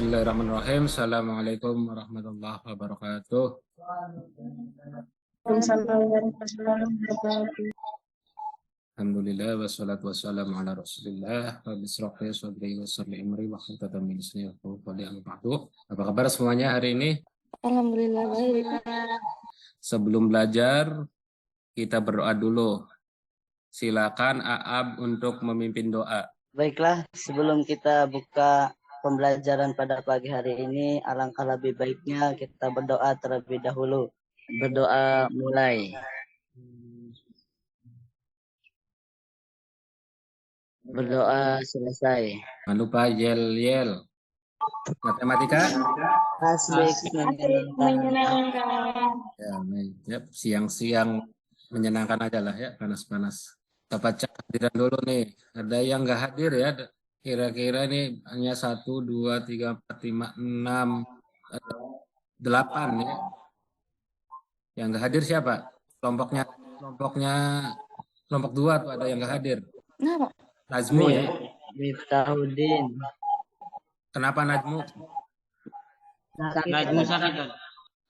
Bismillahirrahmanirrahim. Assalamualaikum warahmatullahi wabarakatuh. Alhamdulillah wassalatu wassalamu ala Rasulillah. Rabbi shrah li sadri wa yassir li amri wahlul 'uqdatam min lisani yafqahu qawli. Apa kabar semuanya hari ini? Alhamdulillah baik. Sebelum belajar kita berdoa dulu. Silakan Aab untuk memimpin doa. Baiklah, sebelum kita buka pembelajaran pada pagi hari ini, alangkah lebih baiknya kita berdoa terlebih dahulu. Berdoa mulai. Berdoa selesai. Jangan lupa yel-yel. Matematika? Asik menyenangkan. Ya, siang-siang menyenangkan aja lah ya, panas-panas. Kita baca hadiran dulu nih. Ada yang nggak hadir ya? Kira-kira ini hanya 1, 2, 3, 4, 5, 6, 8 ya. Yang nggak hadir siapa? Kelompok 2 tuh ada yang nggak hadir. Kenapa? Najmu ya. Miftahudin. Kenapa Najmu? Najmu sakit.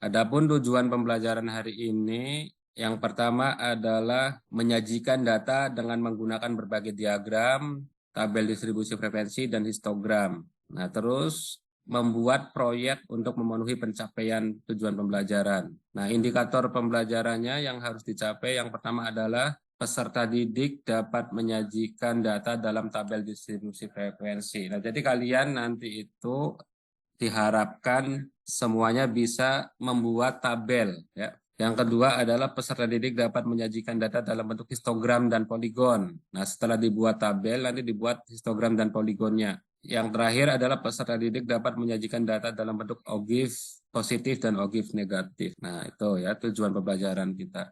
Adapun tujuan pembelajaran hari ini, yang pertama adalah menyajikan data dengan menggunakan berbagai diagram, tabel distribusi frekuensi, dan histogram. Nah, terus membuat proyek untuk memenuhi pencapaian tujuan pembelajaran. Nah, indikator pembelajarannya yang harus dicapai yang pertama adalah peserta didik dapat menyajikan data dalam tabel distribusi frekuensi. Nah, jadi kalian nanti itu diharapkan semuanya bisa membuat tabel ya. Yang kedua adalah peserta didik dapat menyajikan data dalam bentuk histogram dan poligon. Nah, setelah dibuat tabel nanti dibuat histogram dan poligonnya. Yang terakhir adalah peserta didik dapat menyajikan data dalam bentuk OGIF positif dan OGIF negatif. Nah, itu ya tujuan pembelajaran kita.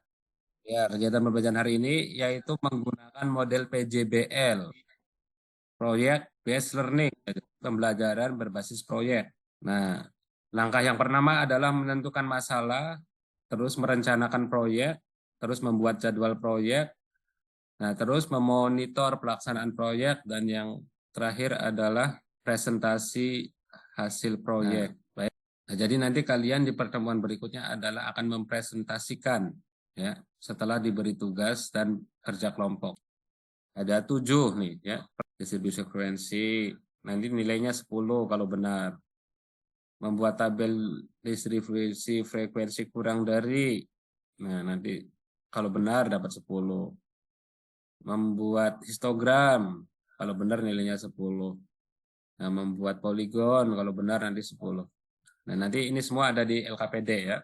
Ya, kegiatan pembelajaran hari ini yaitu menggunakan model PJBL. Proyek Based Learning, pembelajaran berbasis proyek. Nah, langkah yang pertama adalah menentukan masalah, terus merencanakan proyek, terus membuat jadwal proyek, nah terus memonitor pelaksanaan proyek, dan yang terakhir adalah presentasi hasil proyek. Baik. Nah, jadi nanti kalian di pertemuan berikutnya adalah akan mempresentasikan ya setelah diberi tugas dan kerja kelompok. Ada 7 nih ya, distribusi frekuensi, nanti nilainya 10 kalau benar. Membuat tabel distribusi frekuensi kurang dari, nah nanti kalau benar dapat 10. Membuat histogram, kalau benar nilainya 10. Nah, membuat poligon, kalau benar nanti 10. Nah, nanti ini semua ada di LKPD ya.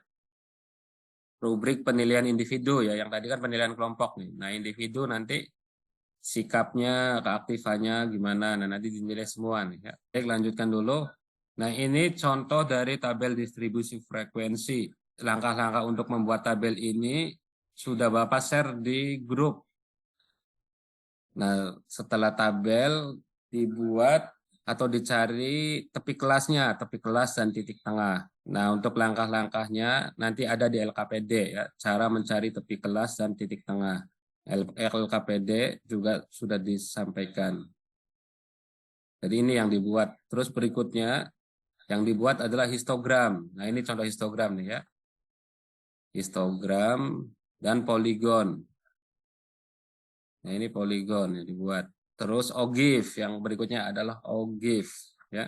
Rubrik penilaian individu ya, yang tadi kan penilaian kelompok nih. Nah, individu nanti sikapnya, keaktifannya gimana, nah nanti dinilai semua nih ya. Baik, lanjutkan dulu. Nah, ini contoh dari tabel distribusi frekuensi. Langkah-langkah untuk membuat tabel ini sudah Bapak share di grup. Nah, setelah tabel dibuat atau dicari tepi kelasnya, tepi kelas dan titik tengah. Nah, untuk langkah-langkahnya nanti ada di LKPD ya, cara mencari tepi kelas dan titik tengah. LKPD juga sudah disampaikan. Jadi ini yang dibuat. Terus berikutnya yang dibuat adalah histogram. Nah, ini contoh histogram nih ya. Histogram dan poligon. Nah, ini poligon yang dibuat. Terus OGIF, yang berikutnya adalah OGIF ya.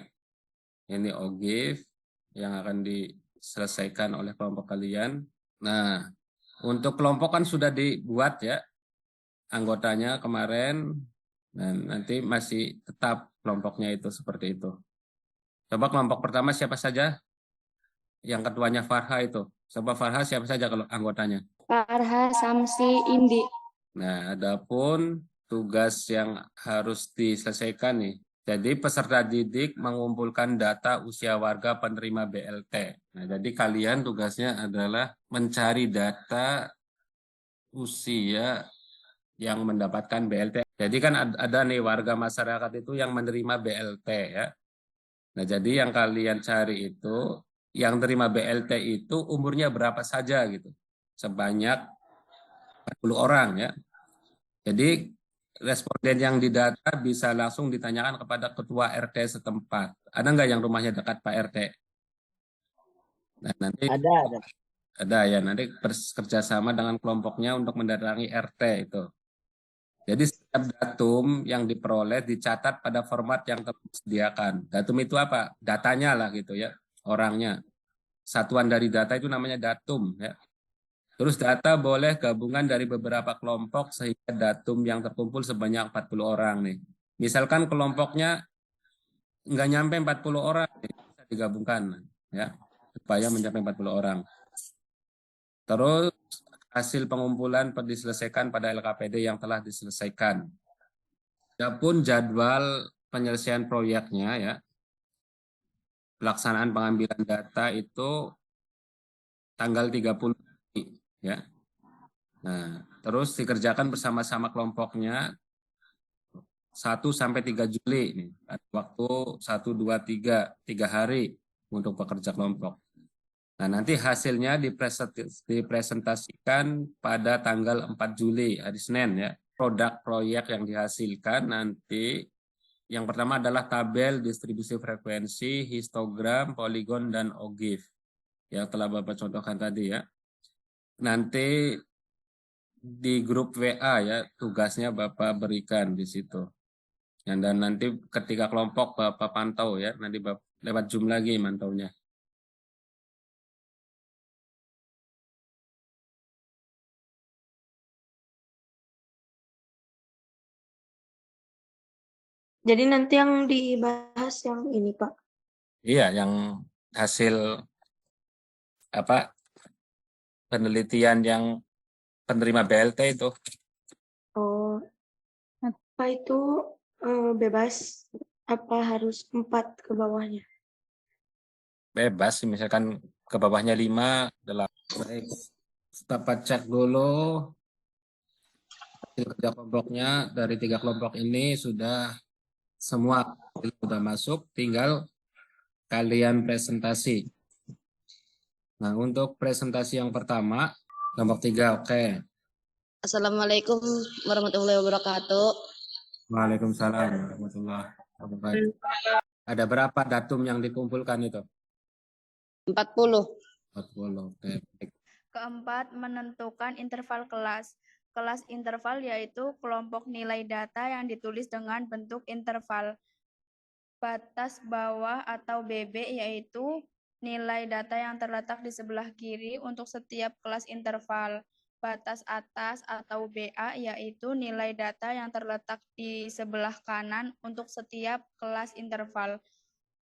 Ini OGIF yang akan diselesaikan oleh kelompok kalian. Nah, untuk kelompok kan sudah dibuat ya anggotanya kemarin, dan nanti masih tetap kelompoknya itu seperti itu. Coba kelompok pertama siapa saja? Yang ketuanya Farha itu. Coba Farha siapa saja kalau anggotanya? Farha, Samsi, Indi. Nah, adapun tugas yang harus diselesaikan nih. Jadi peserta didik mengumpulkan data usia warga penerima BLT. Nah, jadi kalian tugasnya adalah mencari data usia yang mendapatkan BLT. Jadi kan ada nih warga masyarakat itu yang menerima BLT ya. Nah, jadi yang kalian cari itu, yang terima BLT itu umurnya berapa saja gitu. Sebanyak 40 orang ya. Jadi responden yang didata bisa langsung ditanyakan kepada ketua RT setempat. Ada nggak yang rumahnya dekat Pak RT? Nah, nanti Ada. ada ya, nanti kerjasama dengan kelompoknya untuk mendatangi RT itu. Jadi setiap datum yang diperoleh dicatat pada format yang tersediakan. Datum itu apa? Datanya lah gitu ya, orangnya. Satuan dari data itu namanya datum ya. Terus data boleh gabungan dari beberapa kelompok sehingga datum yang terkumpul sebanyak 40 orang nih. Misalkan kelompoknya nggak nyampe 40 orang, bisa digabungkan ya, supaya mencapai 40 orang. Terus hasil pengumpulan diselesaikan pada LKPD yang telah diselesaikan. Adapun jadwal penyelesaian proyeknya ya, pelaksanaan pengambilan data itu tanggal 30 ya. Nah, terus dikerjakan bersama-sama kelompoknya 1 sampai 3 Juli nih. Waktu 1, 2, 3 hari untuk pekerja kelompok. Nah, nanti hasilnya dipresentasikan pada tanggal 4 Juli, hari Senin ya. Produk proyek yang dihasilkan nanti yang pertama adalah tabel distribusi frekuensi, histogram, poligon, dan OGIF. Yang telah Bapak contohkan tadi ya. Nanti di grup WA ya, tugasnya Bapak berikan di situ. Dan nanti ketika kelompok Bapak pantau ya, nanti Bapak lewat Zoom lagi mantaunya. Jadi nanti yang dibahas yang ini, Pak. Iya, yang hasil apa penelitian yang penerima BLT itu Oh, apa itu bebas? Apa harus 4 ke bawahnya? bebas, misalkan ke bawahnya 5, 8. Baik, Bapak cek dulu hasil kerja kelompoknya dari 3 kelompok ini semua sudah masuk, tinggal kalian presentasi. Nah, untuk presentasi yang pertama, kelompok 3, oke. Assalamualaikum warahmatullahi wabarakatuh. Waalaikumsalam warahmatullahi wabarakatuh. Ada berapa datum yang dikumpulkan itu? 40. 40, oke. Baik. Keempat, menentukan interval kelas. Kelas interval yaitu kelompok nilai data yang ditulis dengan bentuk interval. Batas bawah atau BB yaitu nilai data yang terletak di sebelah kiri untuk setiap kelas interval. Batas atas atau BA yaitu nilai data yang terletak di sebelah kanan untuk setiap kelas interval.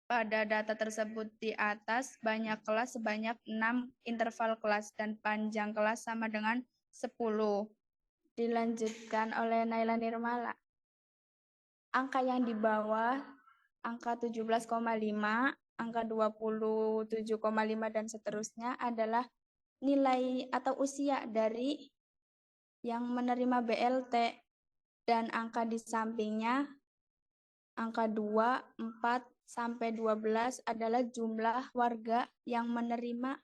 Pada data tersebut di atas, banyak kelas sebanyak 6 interval kelas dan panjang kelas sama dengan 10. Dilanjutkan oleh Naila Nirmala. Angka yang di bawah, angka 17,5, angka 27,5 dan seterusnya adalah nilai atau usia dari yang menerima BLT dan angka di sampingnya angka 2, 4 sampai 12 adalah jumlah warga yang menerima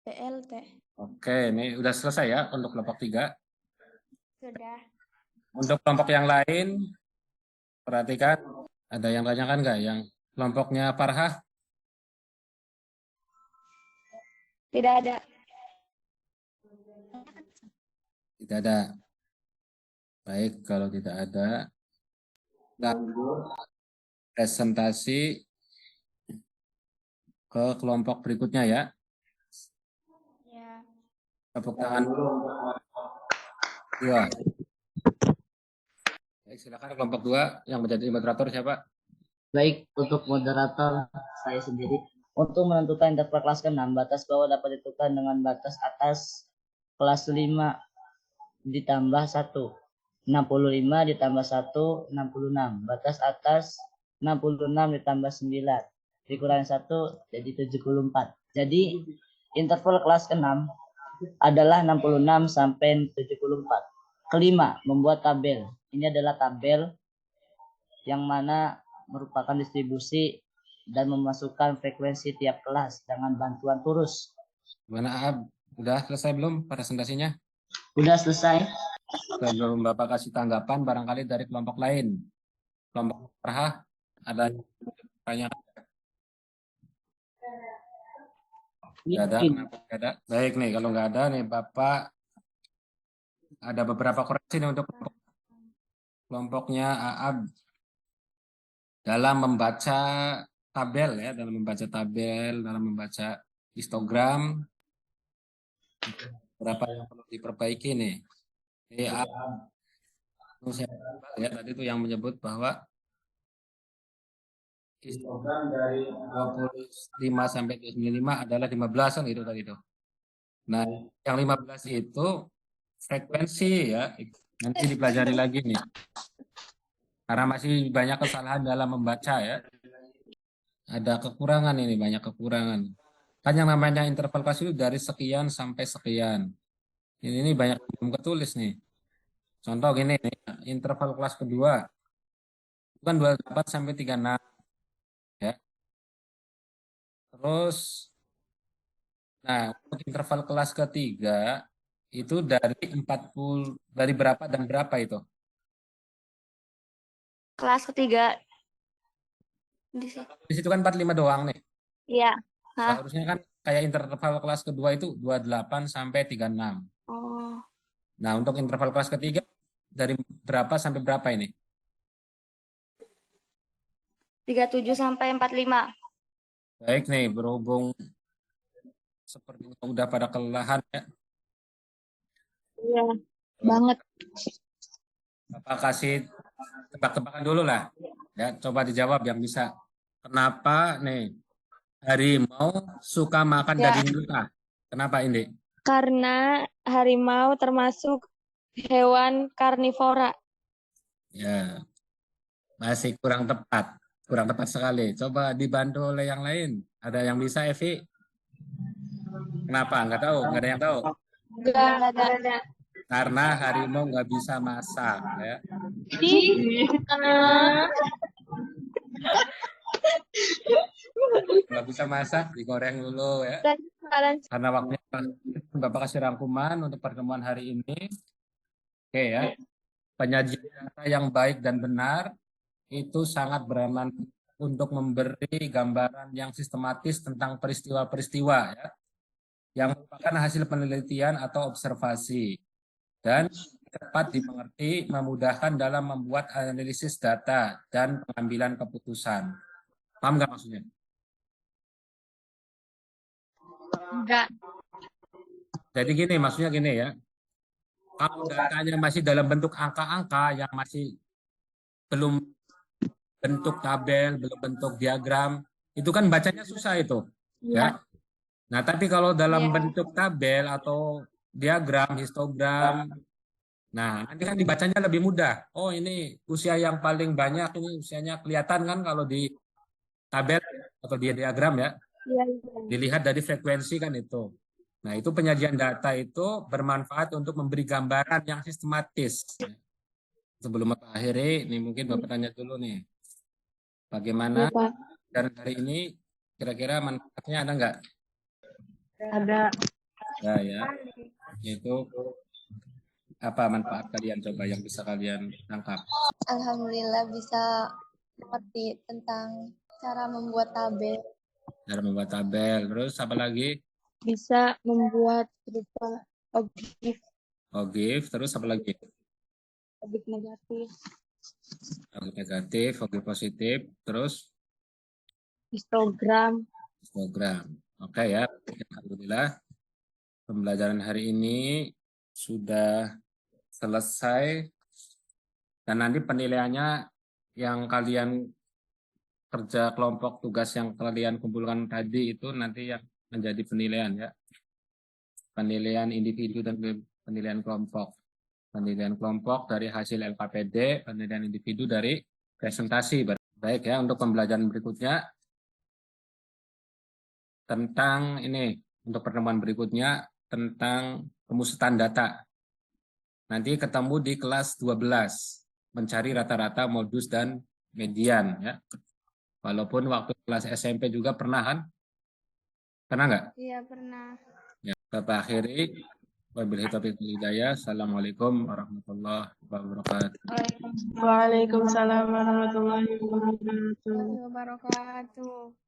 BLT. Oke, ini udah selesai ya untuk kelompok 3. Sudah. Untuk kelompok yang lain, perhatikan, ada yang tanyakan nggak? Yang kelompoknya Farhah? Tidak ada. Tidak ada. Baik, kalau tidak ada, lanjut presentasi ke kelompok berikutnya ya. Ya. Tepuk tangan dulu. Iya. Baik, silakan kelompok 2 yang menjadi moderator siapa? Baik, untuk moderator saya sendiri. Untuk menentukan interval kelas ke-6, batas bawah dapat ditentukan dengan batas atas kelas 5 ditambah 1. 65 ditambah 1, 66. Batas atas 66 ditambah 9. Dikurangi 1 jadi 74. Jadi interval kelas ke-6 adalah 66 sampai 74. Kelima, membuat tabel. Ini adalah tabel yang mana merupakan distribusi dan memasukkan frekuensi tiap kelas dengan bantuan turus. Gimana Ab? Udah selesai belum presentasinya? Sudah selesai. Sebelum Bapak kasih tanggapan, barangkali dari kelompok lain. Kelompok Farha, ada pertanyaan? Nggak ada? Kenapa nggak ada? Baik nih, kalau nggak ada nih Bapak, ada beberapa koreksi nih untuk kelompoknya Aab dalam membaca tabel ya, dalam membaca histogram, berapa yang perlu diperbaiki nih. Ya, tadi itu yang menyebut bahwa histogram dari 25 sampai 25 adalah 15 kan gitu tadi itu. Nah, yang 15 itu frekuensi ya, nanti dipelajari lagi nih. Karena masih banyak kesalahan dalam membaca ya. Ada kekurangan ini, banyak kekurangan. Kan yang namanya interval kelas itu dari sekian sampai sekian. Ini banyak yang belum ketulis nih. Contoh gini nih, interval kelas kedua itu kan 28 sampai 36 ya. Terus nah, untuk interval kelas ketiga itu dari 40 dari berapa dan berapa itu? Kelas ketiga di sini. Di situ kan 45 doang nih. Iya. Hah? Seharusnya kan kayak interval kelas kedua itu 28 sampai 36. Oh, Nah, untuk interval kelas ketiga dari berapa sampai berapa ini? 37 sampai 45. Baik nih, berhubung sepertinya udah pada kelelahan ya. Iya, banget. Bapak kasih tebak-tebakan dulu lah. Ya, coba dijawab yang bisa. Kenapa nih harimau suka makan Ya. daging unta? Kenapa ini? Karena harimau termasuk hewan karnivora. Ya, masih kurang tepat. Kurang tepat sekali. Coba dibantu oleh yang lain. Ada yang bisa, Evi? Kenapa? Nggak tahu. Nggak ada yang tahu. Enggak ada. Karena harimau nggak bisa masak. Ya. Nggak bisa masak, digoreng dulu ya. Karena waktunya Bapak kasih rangkuman untuk pertemuan hari ini. Oke ya. Penyajian data yang baik dan benar itu sangat bermanfaat untuk memberi gambaran yang sistematis tentang peristiwa-peristiwa ya, yang merupakan hasil penelitian atau observasi dan cepat dimengerti, memudahkan dalam membuat analisis data dan pengambilan keputusan. Paham nggak maksudnya? Enggak. Jadi gini, maksudnya gini ya. Kalau datanya masih dalam bentuk angka-angka yang masih belum bentuk tabel, belum bentuk diagram, itu kan bacanya susah itu, ya. Nah, tapi kalau dalam bentuk tabel atau diagram, histogram, nah nanti kan dibacanya lebih mudah. Oh, ini usia yang paling banyak, ini usianya kelihatan kan kalau di tabel atau di diagram ya. Dilihat dari frekuensi kan itu. Nah, itu penyajian data itu bermanfaat untuk memberi gambaran yang sistematis. Sebelum Bapak akhiri, ini mungkin Bapak tanya dulu nih. Bagaimana dari hari ini kira-kira manfaatnya ada nggak? Ada. Ya. Itu apa manfaat kalian coba yang bisa kalian tangkap? Alhamdulillah bisa mengerti tentang cara membuat tabel. Cara membuat tabel. Terus apa lagi? Bisa membuat berupa objek Objek. Terus apa lagi? negatif. Objek negatif, objek positif. Terus Histogram. Oke ya. Alhamdulillah. Pembelajaran hari ini sudah selesai. Dan nanti penilaiannya yang kalian kerja kelompok tugas yang kalian kumpulkan tadi itu nanti yang menjadi penilaian ya. Penilaian individu dan penilaian kelompok. Penilaian kelompok dari hasil LKPD, penilaian individu dari presentasi. Baik ya, untuk pembelajaran berikutnya tentang ini, untuk pertemuan berikutnya tentang pemusatan data. Nanti ketemu di kelas 12, mencari rata-rata modus dan median ya. Walaupun waktu kelas SMP juga pernah kan? Pernah nggak? Iya, pernah. Ya, Bapak akhiri. Wabillahi taufiq wal hidayah. Assalamualaikum warahmatullahi wabarakatuh. Waalaikumsalam warahmatullahi wabarakatuh. Wabarakatuh.